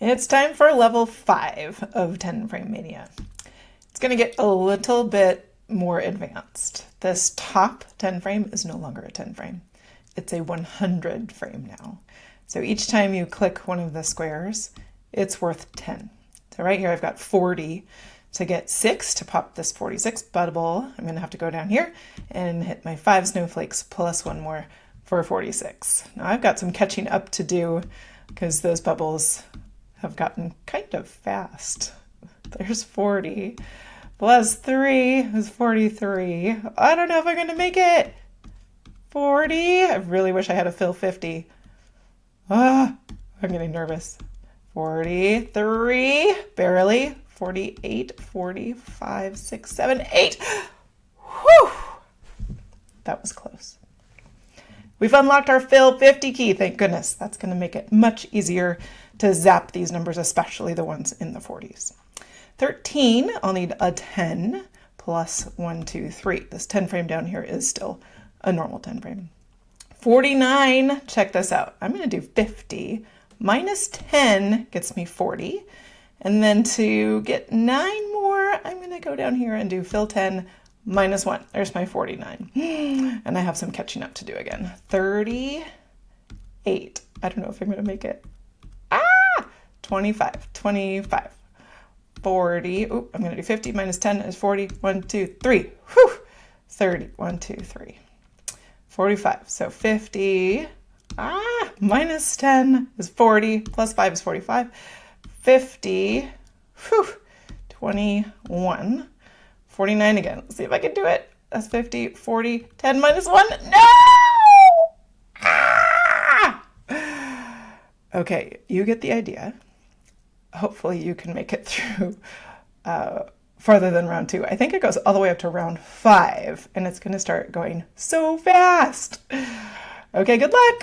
It's time for level 5 of 10 Frame Mania. It's going to get a little bit more advanced. This top 10 frame is no longer a 10 frame. It's a 100 frame now. So each time you click one of the squares, it's worth 10. So right here I've got 40. To get 6 to pop this 46 bubble, I'm going to have to go down here and hit my 5 snowflakes plus one more for 46. Now I've got some catching up to do because those bubbles have gotten kind of fast. There's 40 plus 3 is 43. I don't know if I'm going to make it. 40. I really wish I had a fill 50. I'm getting nervous. 43, barely. 48, 45, 6, 7, 8. Whew! That was close. We've unlocked our fill 50 key, thank goodness. That's going to make it much easier to zap these numbers, especially the ones in the 40s. 13, I'll need a 10 plus 1, 2, 3. This 10 frame down here is still a normal 10 frame. 49, check this out. I'm going to do 50 minus 10 gets me 40. And then to get 9 more, I'm going to go down here and do fill 10 minus 1. There's my 49. And I have some catching up to do again. 38. I don't know if I'm going to make it. 25. 40. Oop, I'm going to do 50 minus 10 is 40. 1, 2, 3. Whew. 30. 1, 2, 3. 45. So 50. Minus 10 is 40. Plus 5 is 45. 50. Whew. 21. 49 again. Let's see if I can do it. That's 50. 40. 10 minus 1. No! Okay, you get the idea. Hopefully you can make it through farther than round 2. I think it goes all the way up to round 5, and it's going to start going so fast. Okay, good luck.